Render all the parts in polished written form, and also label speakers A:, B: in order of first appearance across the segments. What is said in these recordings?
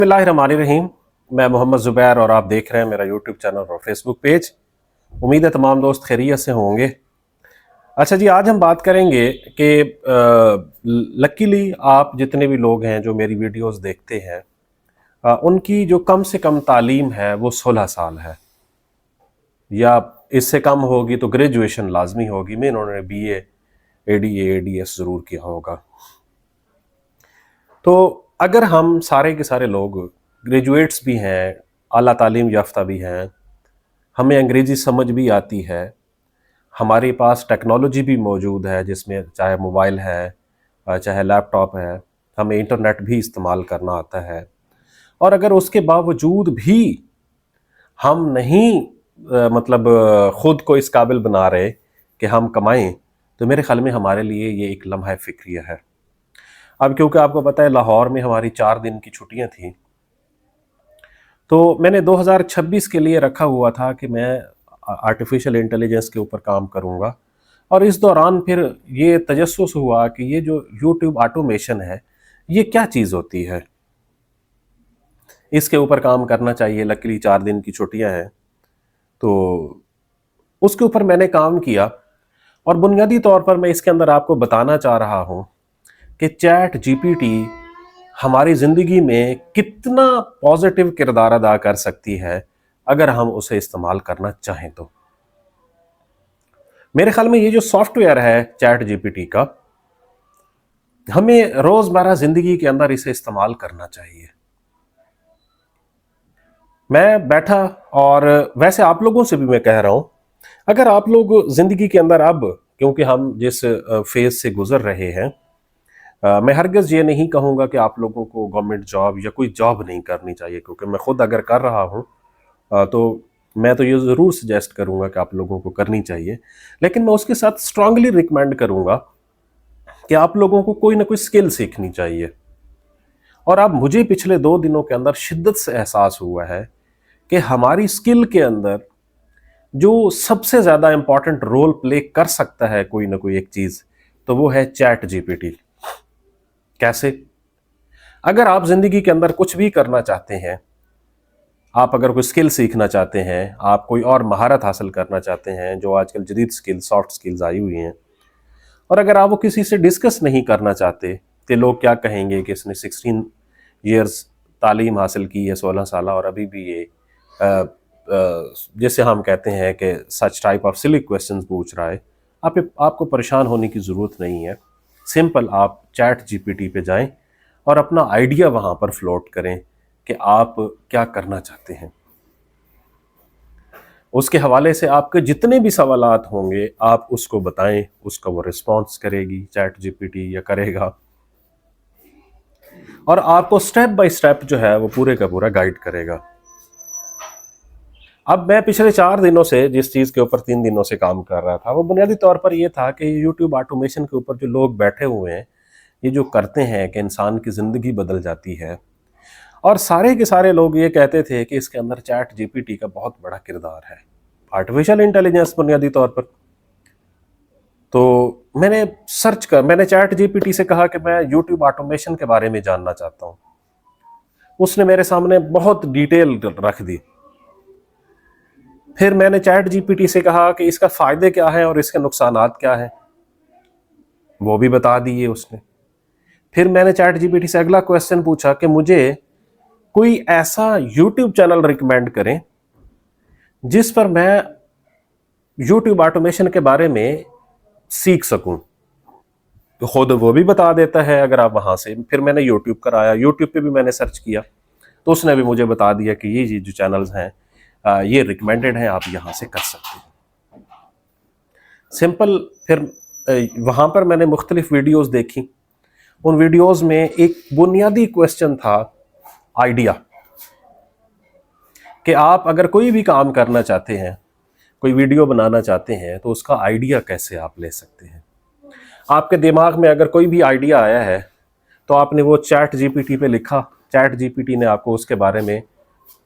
A: बिस्मिल्लाहिर्रहमानिर्रहीम। मैं मोहम्मद ज़ुबैर और आप देख रहे हैं मेरा यूट्यूब चैनल और फेसबुक पेज। उम्मीद है तमाम दोस्त खैरियत से होंगे। अच्छा जी, आज हम बात करेंगे कि लकीली आप जितने भी लोग हैं जो मेरी वीडियोस देखते हैं, उनकी जो कम से कम तालीम है वो 16 साल है, या इससे कम होगी तो ग्रेजुएशन लाजमी होगी। मैं इन्होंने BA ADA ADS ज़रूर किया होगा। तो अगर हम सारे के सारे लोग ग्रेजुएट्स भी हैं, आला तालीम याफ्ता भी हैं, हमें अंग्रेज़ी समझ भी आती है, हमारे पास टेक्नोलॉजी भी मौजूद है जिसमें चाहे मोबाइल है, चाहे लैपटॉप है, हमें इंटरनेट भी इस्तेमाल करना आता है, और अगर उसके बावजूद भी हम नहीं ख़ुद को इस काबिल बना रहे कि हम कमाएं, तो मेरे ख़्याल में हमारे लिए ये एक लम्हा फ़िक्रिया है। अब क्योंकि आपको पता है लाहौर में हमारी 4 दिन की छुट्टियां थी, तो मैंने 2026 के लिए रखा हुआ था कि मैं आर्टिफिशियल इंटेलिजेंस के ऊपर काम करूंगा। और इस दौरान फिर ये तजस्सुस हुआ कि ये जो यूट्यूब ऑटोमेशन है ये क्या चीज़ होती है, इसके ऊपर काम करना चाहिए। लकीली 4 दिन की छुट्टियां हैं, तो उसके ऊपर मैंने काम किया। और बुनियादी तौर पर मैं इसके अंदर आपको बताना चाह रहा हूँ कि चैट GPT हमारी ज़िंदगी में कितना पॉजिटिव किरदार अदा कर सकती है अगर हम उसे इस्तेमाल करना चाहें तो। मेरे ख्याल में ये जो सॉफ्टवेयर है चैट GPT का, हमें रोज़मर्रा ज़िंदगी के अंदर इसे इस्तेमाल करना चाहिए। मैं बैठा, और वैसे आप लोगों से भी मैं कह रहा हूँ, अगर आप लोग ज़िंदगी के अंदर अब, क्योंकि हम जिस फेज़ से गुज़र रहे हैं, मैं हरगिज़ ये नहीं कहूँगा कि आप लोगों को गवर्नमेंट जॉब या कोई जॉब नहीं करनी चाहिए, क्योंकि मैं ख़ुद अगर कर रहा हूँ तो मैं तो ये ज़रूर सजेस्ट करूँगा कि आप लोगों को करनी चाहिए। लेकिन मैं उसके साथ स्ट्रांगली रिकमेंड करूँगा कि आप लोगों को कोई ना कोई स्किल सीखनी चाहिए। और अब मुझे पिछले 2 दिनों के अंदर शिद्दत से एहसास हुआ है कि हमारी स्किल के अंदर जो सबसे ज़्यादा इम्पॉर्टेंट रोल प्ले कर सकता है कोई ना कोई एक चीज़, तो वो है चैट GPT। कैसे? अगर आप ज़िंदगी के अंदर कुछ भी करना चाहते हैं, आप अगर कोई स्किल सीखना चाहते हैं, आप कोई और महारत हासिल करना चाहते हैं, जो आजकल जदीद स्किल सॉफ्ट स्किल्स आई हुई हैं, और अगर आप वो किसी से डिस्कस नहीं करना चाहते कि लोग क्या कहेंगे कि इसने 16 ईयर्स तालीम हासिल की है, 16 साल, और अभी भी ये जैसे हम कहते हैं कि such type of silly questions पूछ रहा है, आपको परेशान होने की ज़रूरत नहीं है। सिंपल आप चैट GPT पे जाएं और अपना आइडिया वहाँ पर फ्लोट करें कि आप क्या करना चाहते हैं। उसके हवाले से आपके जितने भी सवालात होंगे आप उसको बताएं, उसका वो रिस्पॉन्स करेगी चैट GPT, या करेगा, और आपको स्टेप बाय स्टेप जो है वो पूरे का पूरा गाइड करेगा। अब मैं पिछले 4 दिनों से जिस चीज़ के ऊपर 3 दिनों से काम कर रहा था, वो बुनियादी तौर पर ये था कि यूट्यूब ऑटोमेशन के ऊपर जो लोग बैठे हुए हैं, ये जो करते हैं कि इंसान की ज़िंदगी बदल जाती है, और सारे के सारे लोग ये कहते थे कि इसके अंदर चैट GPT का बहुत बड़ा किरदार है, आर्टिफिशियल इंटेलिजेंस बुनियादी तौर पर। तो मैंने चैट GPT से कहा कि मैं यूट्यूब ऑटोमेशन के बारे में जानना चाहता हूँ। उसने मेरे सामने बहुत डिटेल रख दी। फिर मैंने चैट GPT से कहा कि इसका फ़ायदे क्या है और इसके नुकसानात क्या हैं, वो भी बता दिए उसने। फिर मैंने चैट GPT से अगला क्वेश्चन पूछा कि मुझे कोई ऐसा यूट्यूब चैनल रिकमेंड करें जिस पर मैं यूट्यूब ऑटोमेशन के बारे में सीख सकूं, तो खुद वो भी बता देता है अगर आप वहाँ से। फिर मैंने यूट्यूब कराया, यूट्यूब पे भी मैंने सर्च किया, तो उसने भी मुझे बता दिया कि ये जो चैनल्स हैं ये रिकमेंडेड हैं, आप यहाँ से कर सकते हैं। सिंपल। फिर वहाँ पर मैंने मुख्तलिफ वीडियोस देखी। उन वीडियोस में एक बुनियादी क्वेश्चन था आइडिया, कि आप अगर कोई भी काम करना चाहते हैं, कोई वीडियो बनाना चाहते हैं, तो उसका आइडिया कैसे आप ले सकते हैं। आपके दिमाग में अगर कोई भी आइडिया आया है तो आपने वो चैट GPT पे लिखा, चैट GPT ने आपको उसके बारे में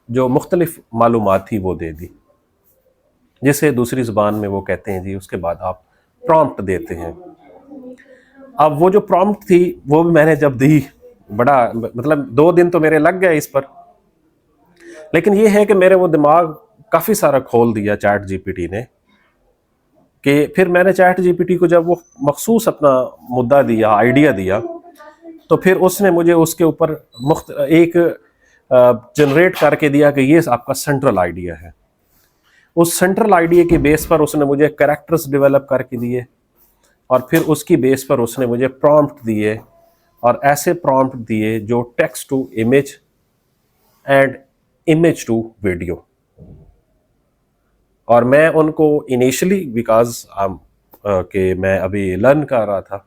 A: जो मुख्तलिफ मालूमात थी वो दे दी, जिसे दूसरी ज़ुबान में वो कहते हैं जी, उसके बाद आप प्रॉम्प्ट देते हैं। अब वो जो प्रॉम्प्ट थी वो भी मैंने जब दी, बड़ा मतलब 2 दिन तो मेरे लग गए इस पर, लेकिन ये है कि मेरे वो दिमाग काफ़ी सारा खोल दिया चैट जीपीटी ने, कि फिर मैंने चैट जीपीटी को जब वो मखसूस अपना मुद्दा दिया, आइडिया दिया, तो फिर उसने मुझे उसके ऊपर एक जनरेट करके दिया कि ये आपका सेंट्रल आइडिया है। उस सेंट्रल आइडिया के बेस पर उसने मुझे कैरेक्टर्स डेवलप करके दिए, और फिर उसकी बेस पर उसने मुझे प्रॉम्प्ट दिए, और ऐसे प्रॉम्प्ट दिए जो text to image and image to video. और मैं उनको इनिशियली बिकॉज कि मैं अभी लर्न कर रहा था,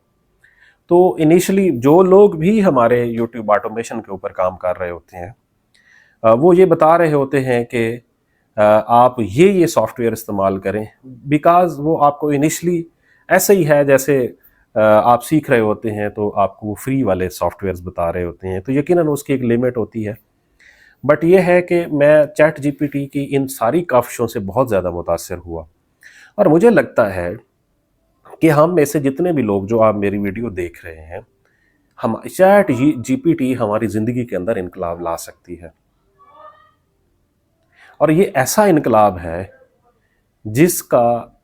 A: तो इनिशियली जो लोग भी हमारे यूट्यूब ऑटोमेशन के ऊपर काम कर रहे होते हैं, वो ये बता रहे होते हैं कि आप ये सॉफ्टवेयर इस्तेमाल करें, बिकॉज वो आपको इनिशियली ऐसे ही है जैसे आप सीख रहे होते हैं तो आपको वो फ्री वाले सॉफ्टवेयर्स बता रहे होते हैं, तो यकीनन उसकी एक लिमिट होती है। बट ये है कि मैं चैट जीपीटी की इन सारी काविशों से बहुत ज़्यादा मुतासर हुआ, और मुझे लगता है कि हम में से जितने भी लोग जो आप मेरी वीडियो देख रहे हैं, हम चैट जीपीटी हमारी ज़िंदगी के अंदर इनकलाब ला सकती है। और ये ऐसा इनकलाब है जिसका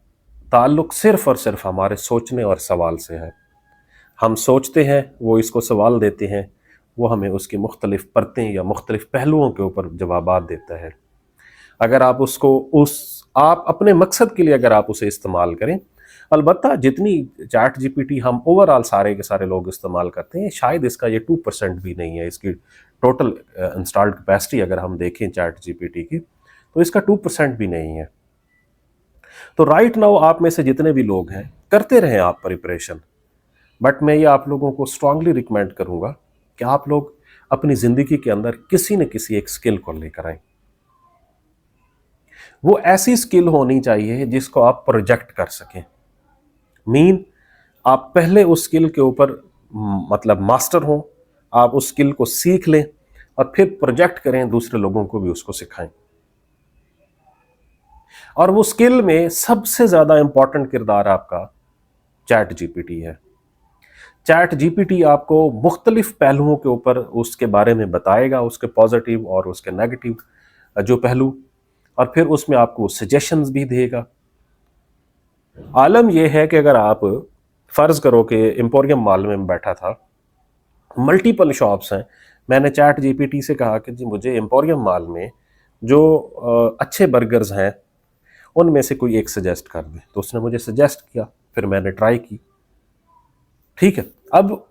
A: ताल्लुक सिर्फ़ और सिर्फ हमारे सोचने और सवाल से है। हम सोचते हैं, वो इसको सवाल देते हैं, वो हमें उसकी मुख्तलिफ़ परतें या मुख्तलिफ़ पहलुओं के ऊपर जवाबात देता है। अगर आप उसको आप अपने मकसद के लिए अगर आप उसे इस्तेमाल करें, अलबत्ता जितनी चैट जीपीटी हम ओवरऑल सारे के सारे लोग इस्तेमाल करते हैं, शायद इसका ये 2% भी नहीं है। इसकी टोटल इंस्टॉल्ड कैपेसिटी अगर हम देखें चैट जीपीटी की, तो इसका 2% भी नहीं है। तो राइट नाउ आप में से जितने भी लोग हैं, करते रहें आप प्रिपरेशन, बट मैं ये आप लोगों को स्ट्रांगली रिकमेंड करूंगा कि आप लोग अपनी ज़िंदगी के अंदर किसी न किसी एक स्किल को लेकर आएं। वो ऐसी स्किल होनी चाहिए जिसको आप प्रोजेक्ट कर सकें। आप पहले उस स्किल के ऊपर मतलब मास्टर हों, आप उस स्किल को सीख लें, और फिर प्रोजेक्ट करें, दूसरे लोगों को भी उसको सिखाएं। और वो स्किल में सबसे ज़्यादा इंपॉर्टेंट किरदार आपका चैट जीपीटी है। चैट जीपीटी आपको मुख्तलिफ पहलुओं के ऊपर उसके बारे में बताएगा, उसके पॉजिटिव और उसके नेगेटिव जो पहलू, और फिर उसमें आपको सजेशंस भी देगा। आलम यह है कि अगर आप फ़र्ज़ करो कि एम्पोरियम मॉल में बैठा था, मल्टीपल शॉप्स हैं, मैंने चैट जीपीटी से कहा कि जी मुझे एम्पोरियम मॉल में जो अच्छे बर्गर्स हैं उनमें से कोई एक सजेस्ट कर दे, तो उसने मुझे सजेस्ट किया, फिर मैंने ट्राई की। ठीक है, अब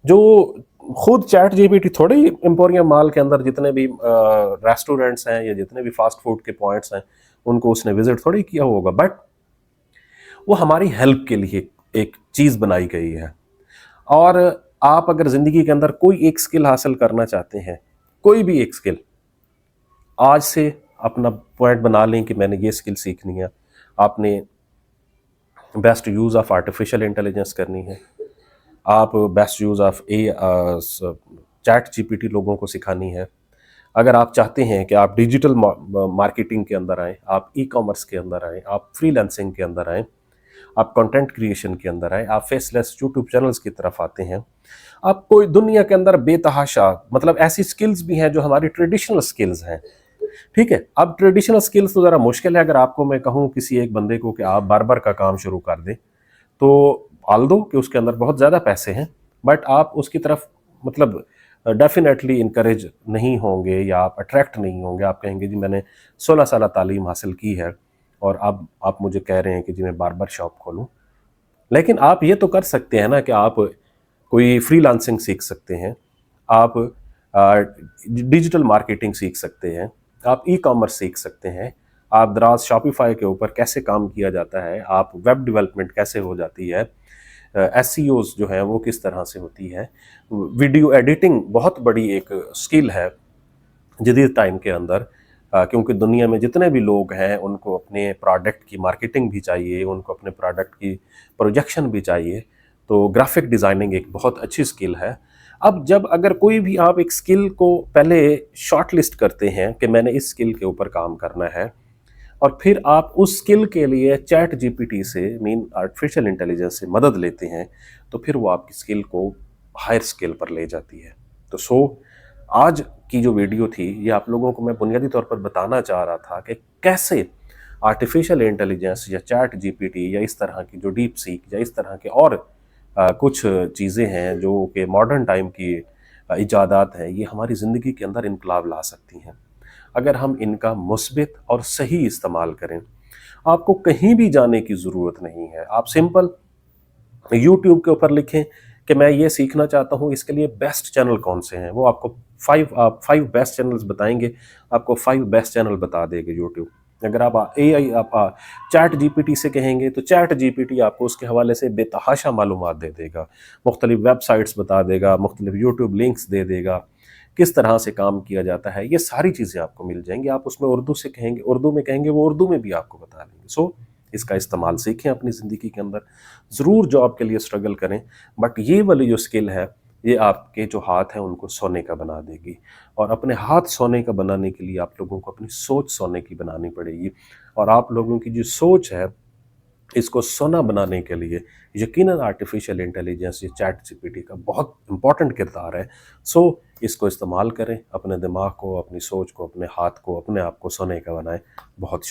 A: जो खुद चैट जीपीटी थोड़े ही एम्पोरियम मॉल के अंदर जितने भी रेस्टोरेंट्स हैं या जितने भी फास्ट फूड के पॉइंट्स हैं उनको उसने विजिट थोड़ी किया होगा, बट वो हमारी हेल्प के लिए एक चीज़ बनाई गई है। और आप अगर ज़िंदगी के अंदर कोई एक स्किल हासिल करना चाहते हैं, कोई भी एक स्किल, आज से अपना पॉइंट बना लें कि मैंने ये स्किल सीखनी है। आपने best use of artificial intelligence करनी है, आप best use of chat GPT लोगों को सिखानी है। अगर आप चाहते हैं कि आप डिजिटल मार्केटिंग के अंदर आएँ, आप ई कॉमर्स के अंदर आएँ, आप फ्रीलांसिंग के अंदर आएँ, आप कंटेंट क्रिएशन के अंदर आएँ, आप फेसलेस यूट्यूब चैनल्स की तरफ आते हैं, आप कोई दुनिया के अंदर बेतहाशा मतलब ऐसी स्किल्स भी हैं जो हमारी ट्रेडिशनल स्किल्स हैं। ठीक है, अब ट्रेडिशनल स्किल्स तो ज़रा मुश्किल है। अगर आपको मैं कहूँ किसी एक बंदे को कि आप बार्बर का काम शुरू कर दें, तो ऑल्दो कि उसके अंदर बहुत ज़्यादा पैसे हैं, बट आप उसकी तरफ मतलब डेफिनेटली इनकरेज नहीं होंगे या आप अट्रैक्ट नहीं होंगे। आप कहेंगे जी मैंने 16 साल तालीम हासिल की है और अब आप मुझे कह रहे हैं कि जी मैं बार्बर शॉप खोलूँ। लेकिन आप ये तो कर सकते हैं ना कि आप कोई फ्रीलांसिंग सीख सकते हैं, आप डिजिटल मार्केटिंग सीख सकते हैं, आप ई कॉमर्स सीख सकते हैं, आप दराज शॉपिफाई के ऊपर कैसे काम किया जाता है, आप वेब डेवलपमेंट कैसे हो जाती है, एसईओज जो है वो किस तरह से होती है, वीडियो एडिटिंग बहुत बड़ी एक स्किल है जदीद टाइम के अंदर, क्योंकि दुनिया में जितने भी लोग हैं उनको अपने प्रोडक्ट की मार्केटिंग भी चाहिए, उनको अपने प्रोडक्ट की प्रोजेक्शन भी चाहिए, तो ग्राफिक डिज़ाइनिंग एक बहुत अच्छी स्किल है। अब जब अगर कोई भी आप एक स्किल को पहले शॉर्ट लिस्ट करते हैं कि मैंने इस स्किल के ऊपर काम करना है, और फिर आप उस स्किल के लिए चैट जीपीटी से आर्टिफिशियल इंटेलिजेंस से मदद लेते हैं, तो फिर वो आपकी स्किल को हायर स्किल पर ले जाती है। तो आज की जो वीडियो थी ये आप लोगों को मैं बुनियादी तौर पर बताना चाह रहा था कि कैसे आर्टिफिशियल इंटेलिजेंस या चैट जीपीटी या इस तरह की जो डीप सीक या इस तरह के और कुछ चीज़ें हैं जो कि मॉडर्न टाइम की इजादात हैं, ये हमारी ज़िंदगी के अंदर इनकलाब ला सकती हैं अगर हम इनका मुस्बित और सही इस्तेमाल करें। आपको कहीं भी जाने की ज़रूरत नहीं है, आप सिंपल यूट्यूब के ऊपर लिखें कि मैं ये सीखना चाहता हूँ, इसके लिए बेस्ट चैनल कौन से हैं, वो आपको 5 बेस्ट चैनल्स बताएंगे, आपको 5 बेस्ट चैनल बता देगा यूट्यूब। अगर आप एआई आप चैट जीपीटी से कहेंगे तो चैट जीपीटी आपको उसके हवाले से बेतहाशा मालूमात दे देगा, मुख्तलिफ वेबसाइट्स बता देगा, मुख्तलिफ यूट्यूब लिंक्स दे देगा, किस तरह से काम किया जाता है, ये सारी चीज़ें आपको मिल जाएंगी। आप उसमें उर्दू से कहेंगे, उर्दू में कहेंगे, वो उर्दू में भी आपको बता देंगे। इसका इस्तेमाल सीखें अपनी ज़िंदगी के अंदर, ज़रूर जॉब के लिए स्ट्रगल करें, बट ये वाली जो स्किल है ये आपके जो हाथ हैं उनको सोने का बना देगी। और अपने हाथ सोने का बनाने के लिए आप लोगों को अपनी सोच सोने की बनानी पड़ेगी, और आप लोगों की जो सोच है इसको सोना बनाने के लिए यकीनन आर्टिफिशियल इंटेलिजेंस या चैट जीपीटी का बहुत इंपॉर्टेंट किरदार है। इसको इस्तेमाल करें, अपने दिमाग को, अपनी सोच को, अपने हाथ को, अपने आप को सोने का बनाएं। बहुत शुक्रिया।